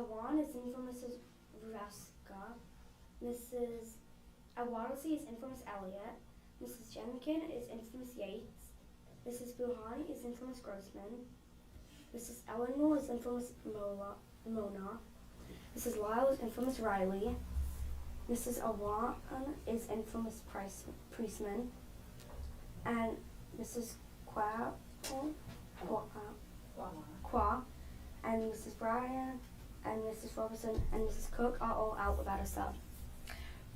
Awan is in for Mrs. Ruska. Mrs. Awadley is in for Miss Elliott. Mrs. Jenkin is in for Miss Yates. Mrs. Buhani is in for Miss Grossman. Mrs. Ellenmore is in for Miss Mona. Mrs. Lyle is in for Miss Riley. Mrs. Awan is in for Miss Priestman. And Mrs. Qua and Mrs. Bryan and Mrs. Robertson and Mrs. Cook are all out without a sub.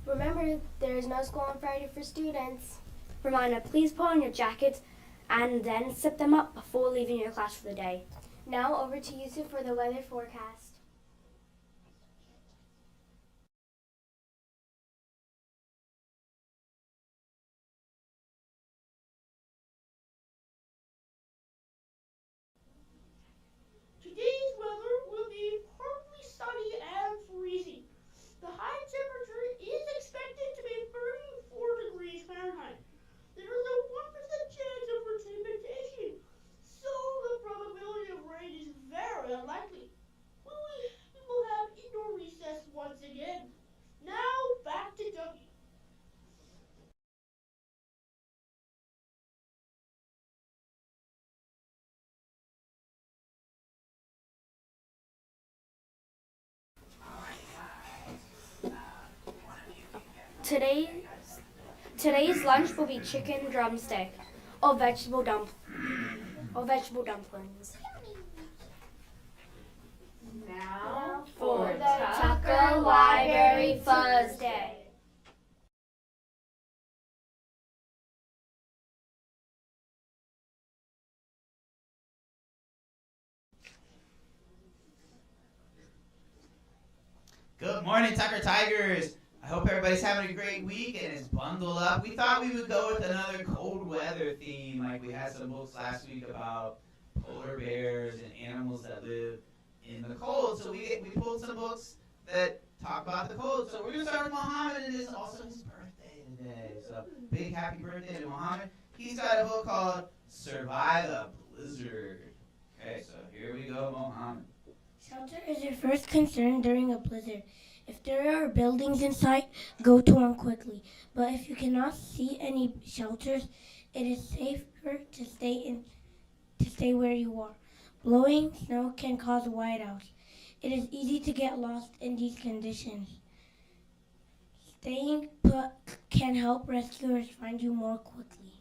Remember, there is no school on Friday for students. Reminder, please put on your jackets and then zip them up before leaving your class for the day. Now over to Yusuf for the weather forecast. Today's weather will be partly sunny and freezing. The high temperature is expected to be 34 degrees Fahrenheit. There is a 1% chance of precipitation, so the probability of rain is very unlikely. We will have indoor recess once again. Now back to Dougie. Today's lunch will be chicken drumstick or vegetable dumplings. Now For the Tucker Library Fuzz Day. Good morning, Tucker Tigers. I hope everybody's having a great week and is bundled up. We thought we would go with another cold weather theme, like we had some books last week about polar bears and animals that live in the cold. So we pulled some books that talk about the cold. So we're going to start with Mohammed. It is also his birthday today. So big happy birthday to Mohammed. He's got a book called Survive a Blizzard. Okay, so here we go, Mohammed. Shelter is your first concern during a blizzard. If there are buildings in sight, go to one quickly. But if you cannot see any shelters, it is safer to stay where you are. Blowing snow can cause whiteouts. It is easy to get lost in these conditions. Staying put can help rescuers find you more quickly.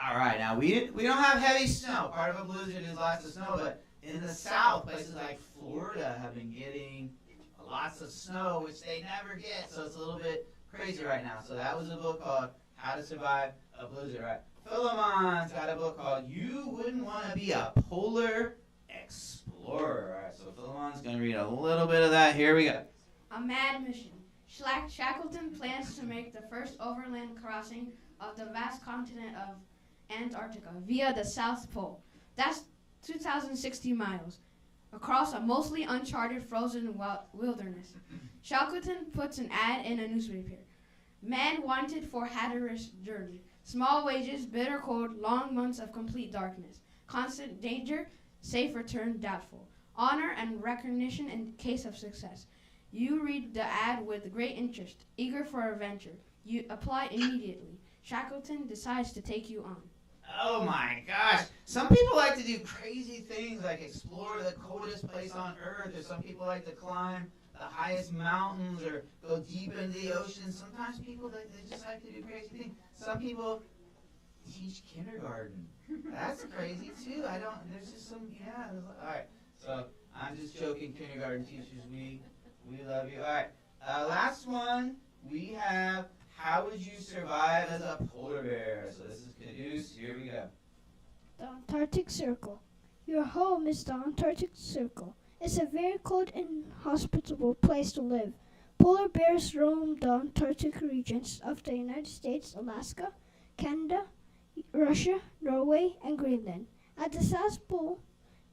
All right, now we don't have heavy snow. Part of a blizzard is lots of snow, but in the south, places like Florida have been getting lots of snow, which they never get, so it's a little bit crazy right now. So that was a book called How to Survive a Blizzard, right? Philemon's got a book called You Wouldn't Want to Be a Polar Explorer. All right, so Philemon's going to read a little bit of that. Here we go. A mad mission. Shackleton plans to make the first overland crossing of the vast continent of Antarctica via the South Pole. That's 2,060 miles across a mostly uncharted frozen wilderness. Shackleton puts an ad in a newspaper. Man wanted for Hatteras journey. Small wages, bitter cold, long months of complete darkness. Constant danger, safe return doubtful. Honor and recognition in case of success. You read the ad with great interest, eager for adventure. You apply immediately. Shackleton decides to take you on. Oh my gosh. Some people like to do crazy things like explore the coldest place on earth, or some people like to climb the highest mountains or go deep into the ocean. Sometimes people, they just like to do crazy things. Some people teach kindergarten. That's crazy too. There's just some, all right. So I'm just joking, kindergarten teachers, we love you. All right, last one, we have How Would You Survive as a Polar Bear? So this is Caduce. Here we go. The Antarctic Circle. Your home is the Antarctic Circle. It's a very cold and hospitable place to live. Polar bears roam the Antarctic regions of the United States, Alaska, Canada, Russia, Norway, and Greenland. At the South Pole,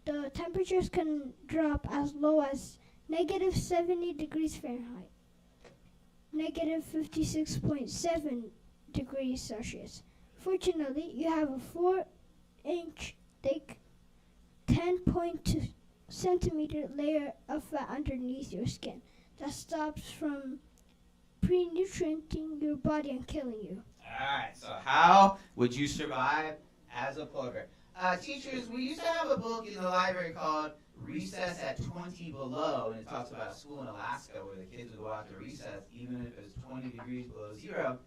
the temperatures can drop as low as negative 70 degrees Fahrenheit, negative 56.7 degrees Celsius. Fortunately, you have a 4-inch thick, 10.2 centimeter layer of fat underneath your skin that stops from pre-nutrienting your body and killing you. Alright, so how would you survive as a polar bear? Teachers, we used to have a book in the library called Recess at 20 Below, and it talks about a school in Alaska where the kids would go out to recess even if it was 20 degrees below zero.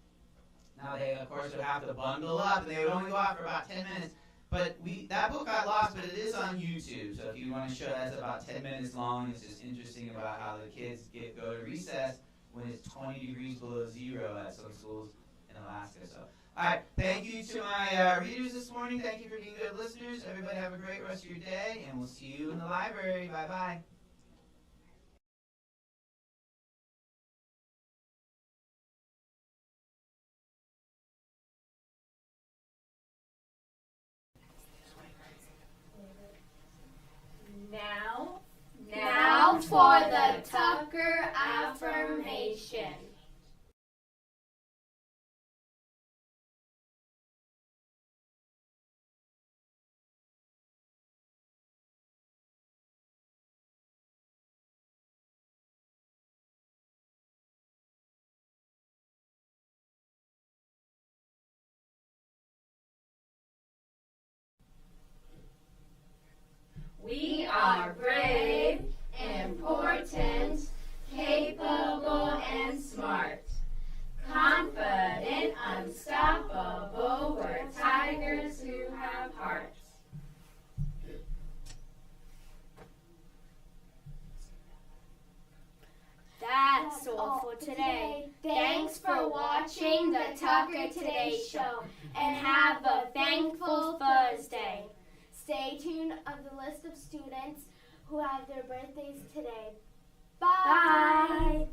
Now they, of course, would have to bundle up, and they would only go out for about 10 minutes. But that book got lost, but it is on YouTube. So if you want to show that, it's about 10 minutes long. It's just interesting about how the kids go to recess when it's 20 degrees below zero at some schools in Alaska. So, all right, thank you to my readers this morning. Thank you for being good listeners. Everybody have a great rest of your day, and we'll see you in the library. Bye-bye. Now for the Tucker affirmation. We are brave, important, capable, and smart. Confident, unstoppable, we're tigers who have hearts. That's all for today. Thanks for watching the Tucker Today Show, and have a thankful Thursday. Stay tuned on the list of students who have their birthdays today. Bye. Bye.